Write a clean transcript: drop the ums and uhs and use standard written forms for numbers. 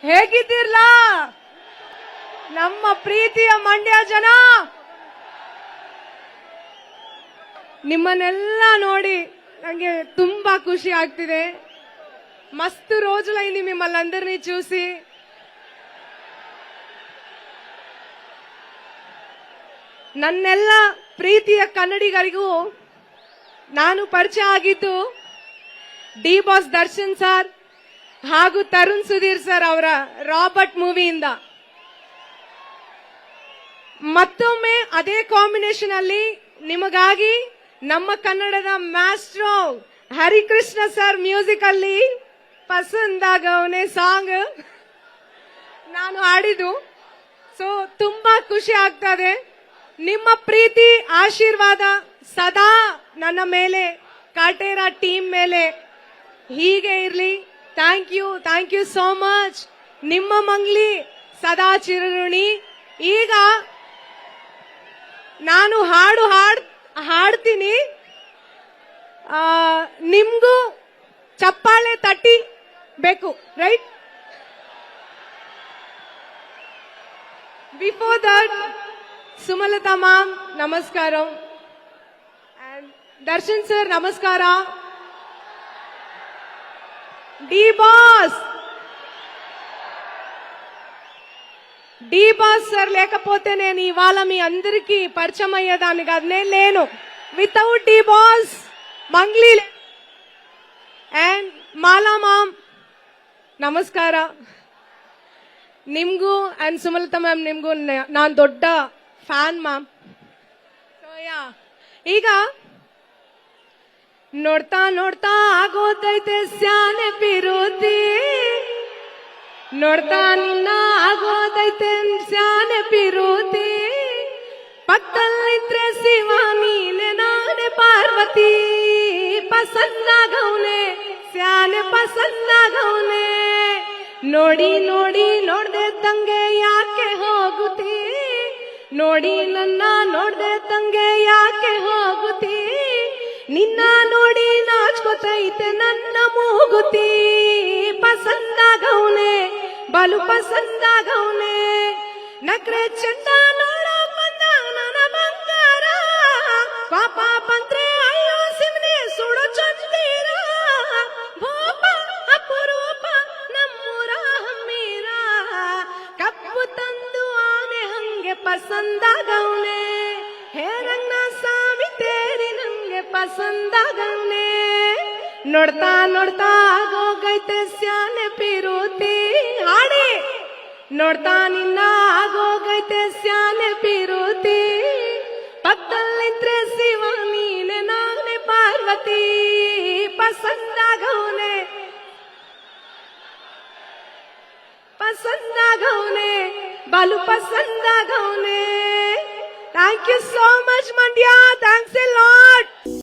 ಹೇಗಿದ್ದೀರ್ಲ ನಮ್ಮ ಪ್ರೀತಿಯ ಮಂಡ್ಯ ಜನ? ನಿಮ್ಮನ್ನೆಲ್ಲ ನೋಡಿ ನಂಗೆ ತುಂಬಾ ಖುಷಿ ಆಗ್ತಿದೆ. మస్తు రోజులైంది మిమ్మల్ని అందరినీ చూసి. ನನ್ನೆಲ್ಲ ಪ್ರೀತಿಯ ಕನ್ನಡಿಗರಿಗೂ ನಾನು ಪರಿಚಯ ಆಗಿದ್ದು ಡಿ ಬಾಸ್ ದರ್ಶನ್ ಸರ್ ಹಾಗೂ ತರುಣ್ ಸುಧೀರ್ ಸರ್ ಅವರ ರಾಬರ್ಟ್ ಮೂವಿಯಿಂದ. ಮತ್ತೊಮ್ಮೆ ಅದೇ ಕಾಂಬಿನೇಷನ್ ಅಲ್ಲಿ ನಿಮಗಾಗಿ ನಮ್ಮ ಕನ್ನಡದ ಮಾಸ್ಟ್ರೋ ಹರಿಕೃಷ್ಣ ಸರ್ ಮ್ಯೂಸಿಕ್ ಅಲ್ಲಿ ಪಸಂದಾಗವನೆ ಸಾಂಗ್ ನಾನು ಹಾಡಿದ್ದು. ಸೊ ತುಂಬಾ ಖುಷಿ ಆಗ್ತದೆ. ನಿಮ್ಮ ಪ್ರೀತಿ ಆಶೀರ್ವಾದ ಸದಾ ನನ್ನ ಮೇಲೆ, ಕಾಟೇರ ಟೀಮ್ ಮೇಲೆ ಹೀಗೆ ಇರ್ಲಿ. Thank you so much. ನಿಮ್ಮ ಮಂಗ್ಲಿ ಸದಾ ಚಿರಋಣಿ. ಈಗ ನಾನು ಹಾಡ್ತೀನಿ, ನಿಮ್ಗೂ ಚಪ್ಪಾಳೆ ತಟ್ಟಿ ಬೇಕು, right? Before that Sumalatha ma'am ನಮಸ್ಕಾರ, ಅಂಡ್ ದರ್ಶನ್ ಸರ್ నమస్కార. డి బాస్ సార్ లేకపోతే నేను ఇవాళ మీ అందరికీ పరిచయం అయ్యేదాన్ని కాదు. నేను లేను. Without the boss Mangli. And Mala ma'am ನಮಸ್ಕಾರ. ನಿಮ್ಗೂ ಅಂಡ್ ಸುಮಲತಾ ಮ್ಯಾಮ್ ನಿಮ್ಗೂ ನಾನು ದೊಡ್ಡ ಫ್ಯಾನ್ ಮ್ಯಾಮ್. ಈಗ ನೋಡ್ತಾ ನೋಡ್ತಾ ಆಗೋದೈತೆ ಸ್ಯಾನೆ ಪಿರೋತಿ, ನೋಡ್ತಾ ನಿನ್ನ ಆಗೋದೈತೆ ಸ್ಯಾನೆ ಪಿರೋತಿ, ಪಕ್ಕದಲ್ಲಿದ್ರೆ ಶಿವ ನೀನೆ ನಾನೇ ಪಾರ್ವತಿ, ಪಸಂದಾಗವ್ನೆ ಸ್ಯಾನೆ ಪಸಂದಾಗವ್ನೆ, ನೋಡಿ ನೋಡಿ ನೋಡ್ದೆ ತಂಗೆ ಯಾಕೆ ಹೋಗುತ್ತಿ, ನೋಡಿ ನನ್ನ ನೋಡ್ದೆ ತಂಗೆ ಯಾಕೆ ಹೋಗುತ್ತಿ, ನಿನ್ನ ನೋಡಿ ನಾಚ್ಕೋತೈತೆ ನನ್ನ ಮೂಗುತಿ, ಪಸಂದಾಗವ್ನೆ ಬಲು ಪಸಂದಾಗವ್ನೆ, ನಕ್ರೆ ಚಂದ ನೋಡೋ ಬಂದ ನನ್ನ ಬಂಗಾರ, ಪಾಪ ಬಂದ್ರೆ ಅಯ್ಯೋ ಸಿಮ್ನೆ ಸುಡೋ ಚಂದೀರ, ಭೂಪ ಅಪರೂಪ ನಮ್ಮೂರ ಹಮ್ಮೀರ, ಕಪ್ಪು ತಂದು ಆನೆ ಹಂಗೆ ಪಸಂದಾಗವ್ನೆ, ಹೇ ರಂಗನ ಸ್ವಾಮಿ ತೇರಿ ನಂಗೆ ಪಸಂದಾಗವ್ನೆ, ನೋಡ್ತಾ ನೋಡ್ತಾ ಆಗೋಗೈತೆ ಸ್ಯಾನೆ ಪಿರೋತಿ. ಹಾಡಿ. ನೋಡ್ತಾ ನಿನ್ನ ಆಗೋಗೈತೆ ಸ್ಯಾನೆ ಪಿರೋತಿ, ಪಕ್ಕದಲ್ಲಿದ್ರೆ ಶಿವ ನೀನೆ ನಾನೇ ಪಾರ್ವತಿ, ಪಸಂದಾಗವ್ನೆ ಪಸಂದಾಗವ್ನೆ ಬಲು ಪಸಂದಾಗವ್ನೆ. Thank you so much Mandya. Thanks a lot.